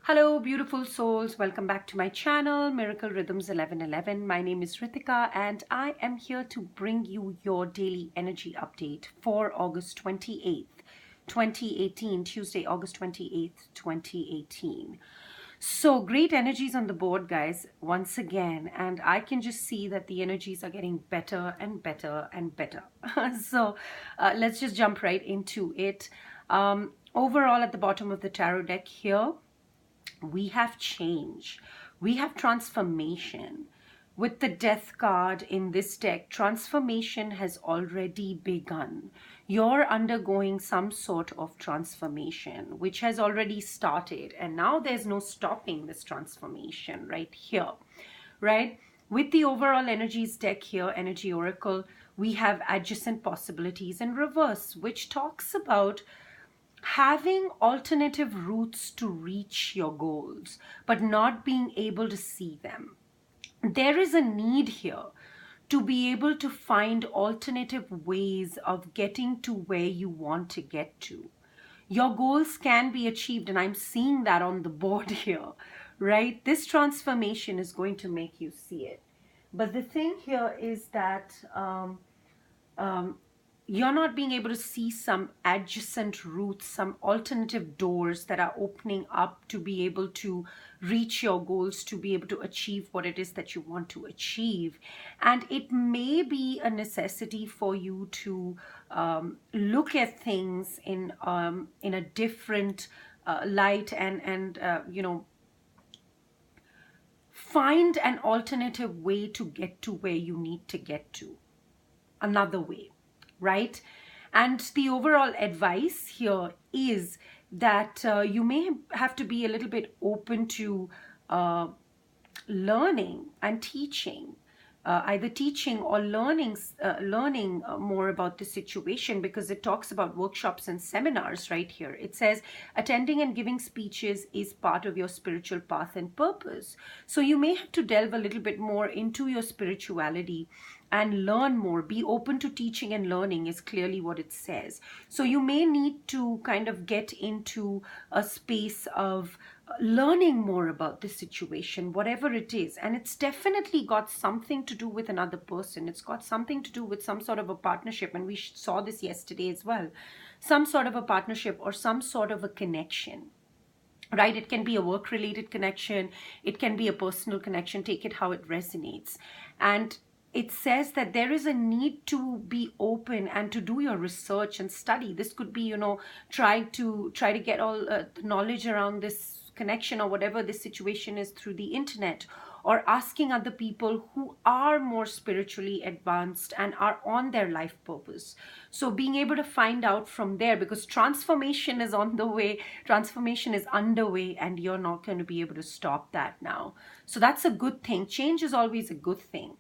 Hello, beautiful souls. Welcome back to my channel, Miracle Rhythms 1111. My name is Ritika and I am here to bring you your daily energy update for August 28th, 2018, Tuesday, August 28th, 2018. So great energies on the board, guys, once again, and I can just see that the energies are getting better and better and better. So let's just jump right into it. Overall, at the bottom of the tarot deck here, we have change, we have transformation. With the death card in this deck, transformation has already begun. You're undergoing some sort of transformation, which has already started, and now there's no stopping this transformation right here, right? With the overall energies deck here, Energy Oracle, we have adjacent possibilities in reverse, which talks about having alternative routes to reach your goals, but not being able to see them. There is a need here to be able to find alternative ways of getting to where you want to get to. Your goals can be achieved, and I'm seeing that on the board here, right? This transformation is going to make you see it. But the thing here is that you're not being able to see some adjacent routes, some alternative doors that are opening up to be able to reach your goals, to be able to achieve what it is that you want to achieve. And it may be a necessity for you to look at things in a different light and find an alternative way to get to where you need to get to. Another way. Right? And the overall advice here is that you may have to be a little bit open to learning and teaching, either teaching or learning more about the situation, because it talks about workshops and seminars right here. It says attending and giving speeches is part of your spiritual path and purpose. So you may have to delve a little bit more into your spirituality and learn more. Be open to teaching and learning is clearly what it says. So you may need to kind of get into a space of learning more about the situation, whatever it is. And it's definitely got something to do with another person. It's got something to do with some sort of a partnership. And we saw this yesterday as well. Some sort of a partnership or some sort of a connection. Right? It can be a work-related connection. It can be a personal connection. Take it how it resonates. And it says that there is a need to be open and to do your research and study. This could be, try to get all the knowledge around this connection or whatever this situation is through the internet, or asking other people who are more spiritually advanced and are on their life purpose. So being able to find out from there, because transformation is on the way, transformation is underway, and you're not going to be able to stop that now. So that's a good thing. Change is always a good thing.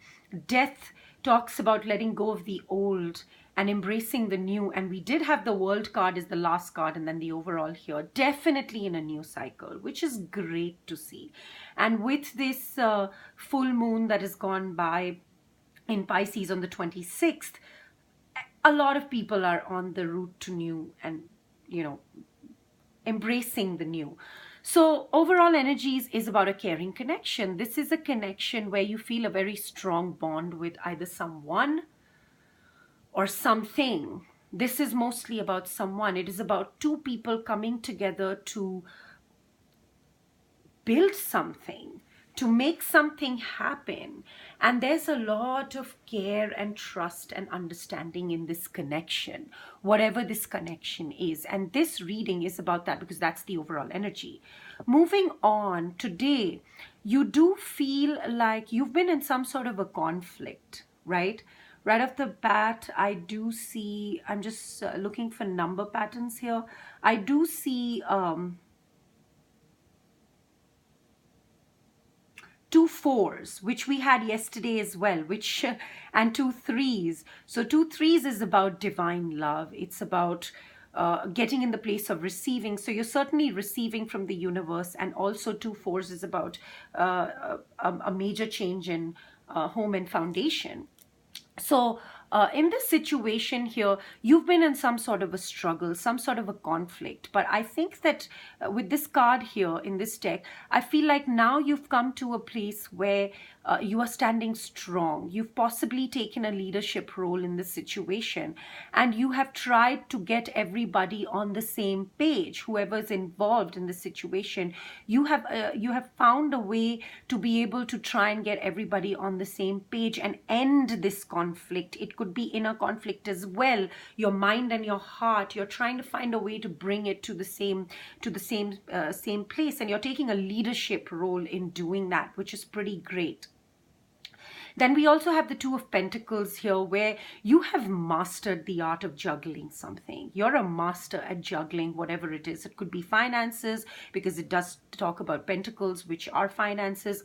Death talks about letting go of the old and embracing the new. And we did have the World card as the last card, and then the overall here. Definitely in a new cycle, which is great to see. And with this full moon that has gone by in Pisces on the 26th, a lot of people are on the route to new and, embracing the new. So overall energies is about a caring connection. This is a connection where you feel a very strong bond with either someone or something. This is mostly about someone. It is about two people coming together to build something, to make something happen. And there's a lot of care and trust and understanding in this connection, whatever this connection is. And this reading is about that, because that's the overall energy. Moving on, today, you do feel like you've been in some sort of a conflict, right? Right off the bat, I do see, I'm just looking for number patterns here. I do see 2 4s, which we had yesterday as well, which and 2 3s. So 2 3s is about divine love. It's about getting in the place of receiving. So you're certainly receiving from the universe. And also 2 4s is about a major change in home and foundation. So In this situation here, you've been in some sort of a struggle, some sort of a conflict. But I think that with this card here in this deck, I feel like now you've come to a place where you are standing strong. You've possibly taken a leadership role in this situation, and you have tried to get everybody on the same page. Whoever's involved in the situation, you have found a way to be able to try and get everybody on the same page and end this conflict. It could be inner conflict as well. Your mind and your heart, you're trying to find a way to bring it to the same place, and you're taking a leadership role in doing that, which is pretty great. Then we also have the Two of Pentacles here, where you have mastered the art of juggling something. You're a master at juggling whatever it is. It could be finances, because it does talk about pentacles, which are finances.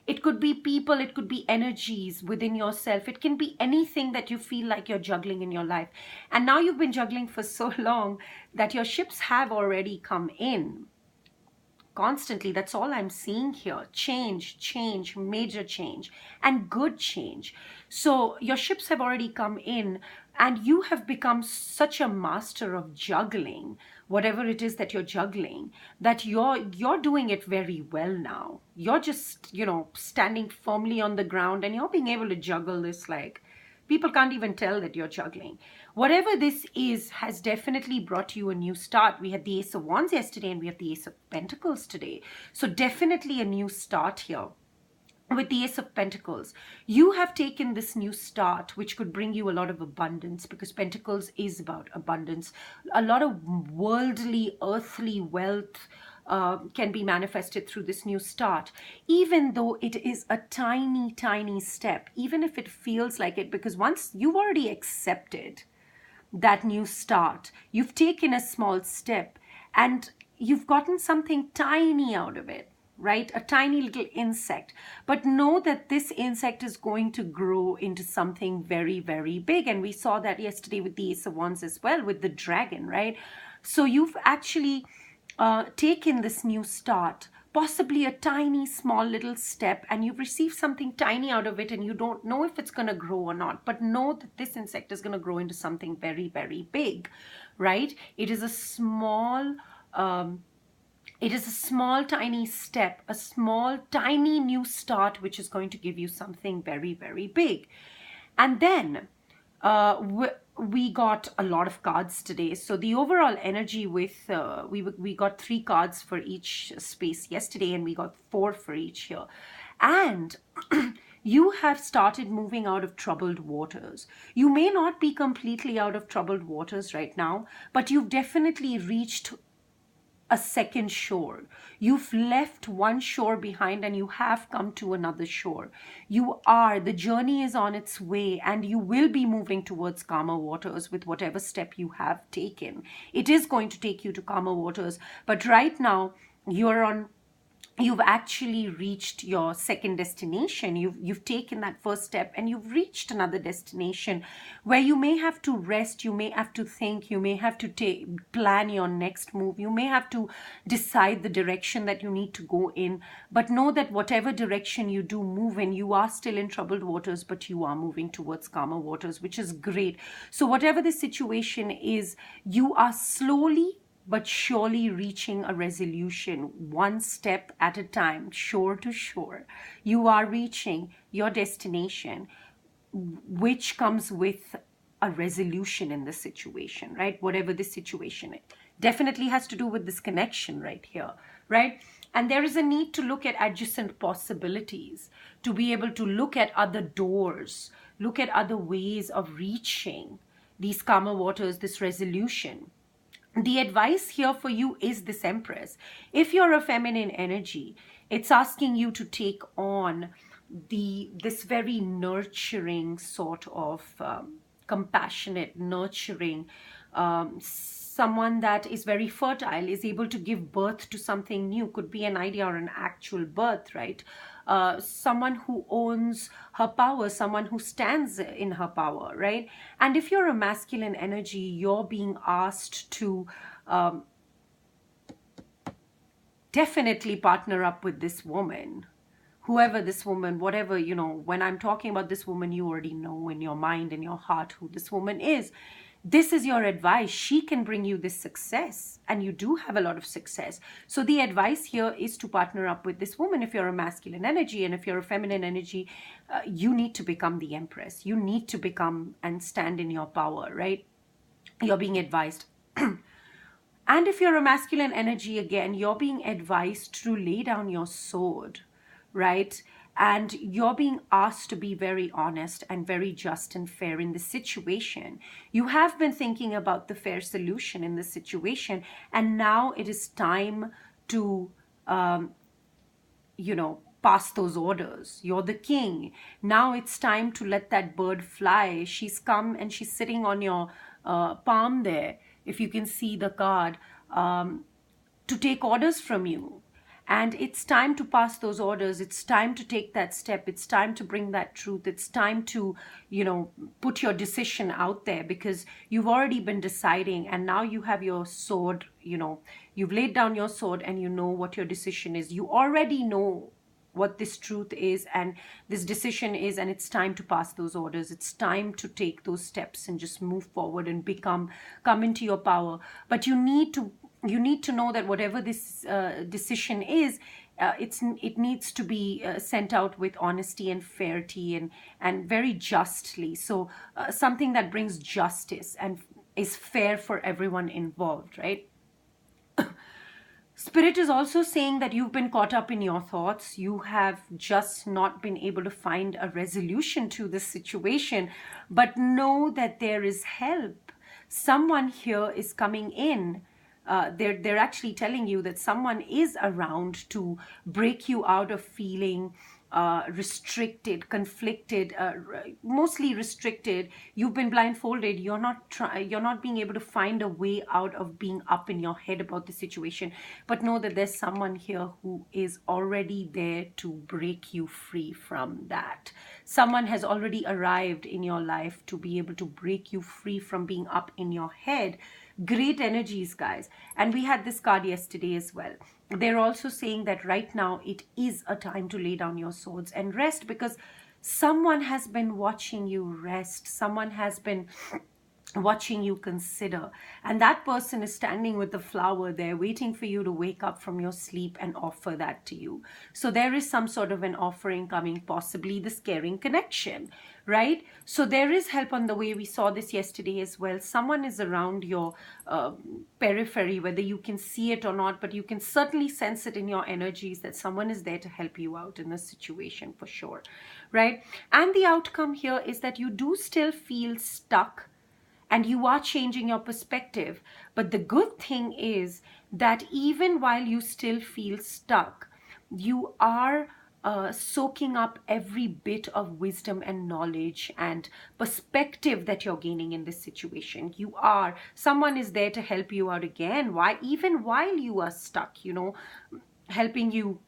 It could be people, it could be energies within yourself. It can be anything that you feel like you're juggling in your life. And now you've been juggling for so long that your ships have already come in. Constantly, that's all I'm seeing here. Change, major change, and good change. So your ships have already come in, and you have become such a master of juggling, whatever it is that you're juggling, that you're doing it very well now. You're just, standing firmly on the ground, and you're being able to juggle this like people can't even tell that you're juggling. Whatever this is has definitely brought you a new start. We had the Ace of Wands yesterday, and we have the Ace of Pentacles today. So definitely a new start here. With the Ace of Pentacles, you have taken this new start, which could bring you a lot of abundance, because Pentacles is about abundance. A lot of worldly, earthly wealth can be manifested through this new start, even though it is a tiny step, even if it feels like it, because once you've already accepted that new start, you've taken a small step and you've gotten something tiny out of it, right? A tiny little insect. But know that this insect is going to grow into something very, very big. And we saw that yesterday with the Ace of Wands as well, with the dragon, right? So you've actually taken this new start, possibly a tiny, small little step, and you've received something tiny out of it, and you don't know if it's going to grow or not, but know that this insect is going to grow into something very, very big, right? It is a small, tiny step, a small, tiny new start, which is going to give you something very, very big. And then we got a lot of cards today. So the overall energy with, we got 3 cards for each space yesterday, and we got 4 for each here. And you have started moving out of troubled waters. You may not be completely out of troubled waters right now, but you've definitely reached a second shore. You've left one shore behind and you have come to another shore. The journey is on its way, and you will be moving towards calmer waters with whatever step you have taken. It is going to take you to calmer waters, but right now you've actually reached your second destination. You've taken that first step and you've reached another destination where you may have to rest, you may have to think, you may have to plan your next move, you may have to decide the direction that you need to go in. But know that whatever direction you do move in, you are still in troubled waters, but you are moving towards calmer waters, which is great. So whatever the situation is, you are slowly but surely reaching a resolution, one step at a time, shore to shore. You are reaching your destination, which comes with a resolution in the situation, right? Whatever the situation is. Definitely has to do with this connection right here, right? And there is a need to look at adjacent possibilities, to be able to look at other doors, look at other ways of reaching these calmer waters, this resolution. The advice here for you is this Empress. If you're a feminine energy, it's asking you to take on this very nurturing sort of compassionate, nurturing, someone that is very fertile, is able to give birth to something new. Could be an idea or an actual birth, right? Someone who owns her power, someone who stands in her power, right? And if you're a masculine energy, you're being asked to definitely partner up with this woman whoever this woman, whatever, when I'm talking about this woman, you already know in your mind, in your heart, who this woman is. This is your advice. She can bring you this success, and you do have a lot of success. So the advice here is to partner up with this woman if you're a masculine energy, and if you're a feminine energy, you need to become the empress. You need to become and stand in your power, right? You're being advised. And if you're a masculine energy, again, you're being advised to lay down your sword, right? And you're being asked to be very honest and very just and fair in the situation. You have been thinking about the fair solution in the situation, and now it is time to, pass those orders. You're the king. Now it's time to let that bird fly. She's come and she's sitting on your palm there, if you can see the card, to take orders from you. And it's time to pass those orders. It's time to take that step. It's time to bring that truth. It's time to, put your decision out there, because you've already been deciding, and now you have your sword, you've laid down your sword, and you know what your decision is. You already know what this truth is and this decision is, and it's time to pass those orders. It's time to take those steps and just move forward and come into your power. But you need to know that whatever this decision is, it needs to be sent out with honesty and fairty and very justly. So something that brings justice and is fair for everyone involved, right? Spirit is also saying that you've been caught up in your thoughts. You have just not been able to find a resolution to this situation, but know that there is help. Someone here is coming in. They're actually telling you that someone is around to break you out of feeling restricted, conflicted, mostly restricted. You've been blindfolded. You're not being able to find a way out of being up in your head about the situation. But know that there's someone here who is already there to break you free from that. Someone has already arrived in your life to be able to break you free from being up in your head. Great energies, guys. And we had this card yesterday as well. They're also saying that right now it is a time to lay down your swords and rest, because someone has been watching you rest. Someone has been watching you consider, and that person is standing with the flower there waiting for you to wake up from your sleep and offer that to you. So there is some sort of an offering coming, possibly this caring connection, right? So there is help on the way. We saw this yesterday as well. Someone is around your periphery, whether you can see it or not, but you can certainly sense it in your energies that someone is there to help you out in this situation for sure, right? And the outcome here is that you do still feel stuck, and you are changing your perspective. But the good thing is that even while you still feel stuck, you are soaking up every bit of wisdom and knowledge and perspective that you're gaining in this situation. Someone is there to help you out again, even while you are stuck, helping you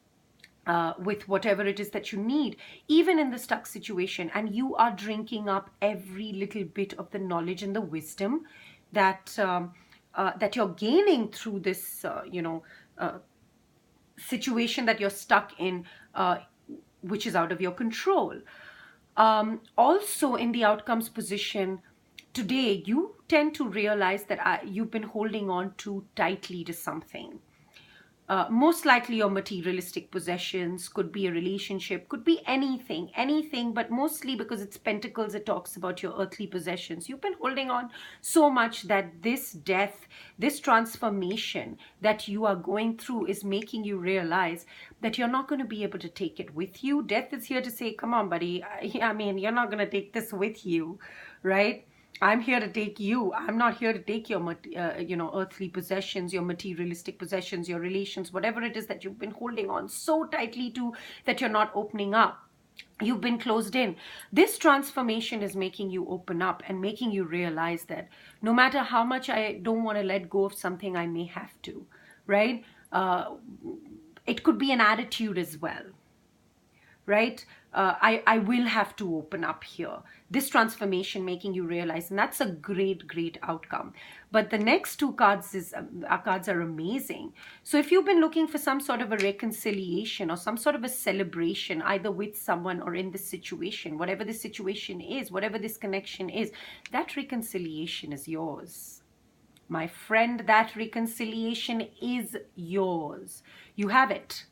with whatever it is that you need, even in the stuck situation. And you are drinking up every little bit of the knowledge and the wisdom that you're gaining through this, situation that you're stuck in, which is out of your control. Also, in the outcomes position today, you tend to realize that you've been holding on too tightly to something. Most likely your materialistic possessions, could be a relationship, could be anything, but mostly because it's Pentacles, it talks about your earthly possessions. You've been holding on so much that this death, this transformation that you are going through is making you realize that you're not going to be able to take it with you. Death is here to say, come on, buddy. I mean, you're not going to take this with you, right? I'm here to take you. I'm not here to take your, earthly possessions, your materialistic possessions, your relations, whatever it is that you've been holding on so tightly to that you're not opening up. You've been closed in. This transformation is making you open up and making you realize that no matter how much I don't want to let go of something, I may have to, right? It could be an attitude as well, right? I will have to open up here. This transformation making you realize, and that's a great, great outcome. But the next two cards cards are amazing. So if you've been looking for some sort of a reconciliation or some sort of a celebration, either with someone or in this situation, whatever this situation is, whatever this connection is, that reconciliation is yours. My friend, that reconciliation is yours. You have it.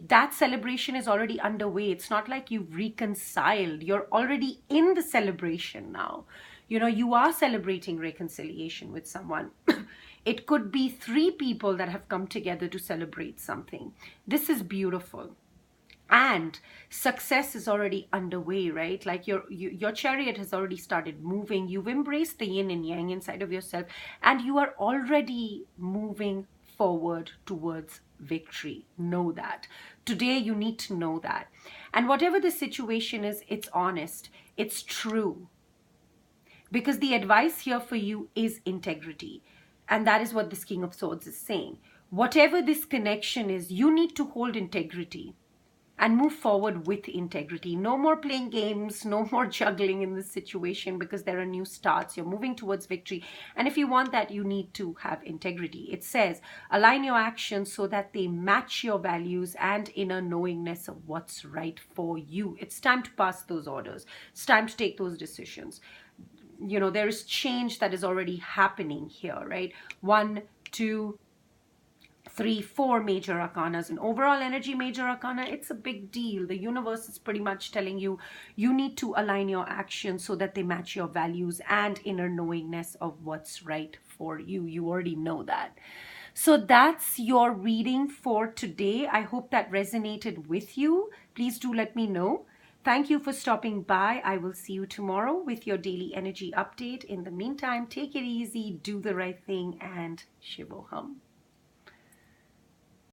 That celebration is already underway. It's not like you've reconciled. You're already in the celebration now. You know, you are celebrating reconciliation with someone. It could be 3 people that have come together to celebrate something. This is beautiful. And success is already underway, right? Like your chariot has already started moving. You've embraced the yin and yang inside of yourself, and you are already moving forward towards victory. Know that. Today you need to know that. And whatever the situation is, it's honest, it's true. Because the advice here for you is integrity. And that is what this King of Swords is saying. Whatever this connection is, you need to hold integrity and move forward with integrity. No more playing games, no more juggling in this situation, because there are new starts. You're moving towards victory. And if you want that, you need to have integrity. It says, align your actions so that they match your values and inner knowingness of what's right for you. It's time to pass those orders. It's time to take those decisions. You know, there is change that is already happening here, right? 1, 2, 3, 4 major arcanas, and overall energy major arcana, it's a big deal. The universe is pretty much telling you, you need to align your actions so that they match your values and inner knowingness of what's right for you. You already know that. So that's your reading for today. I hope that resonated with you. Please do let me know. Thank you for stopping by. I will see you tomorrow with your daily energy update. In the meantime, take it easy, do the right thing, and Shivoham.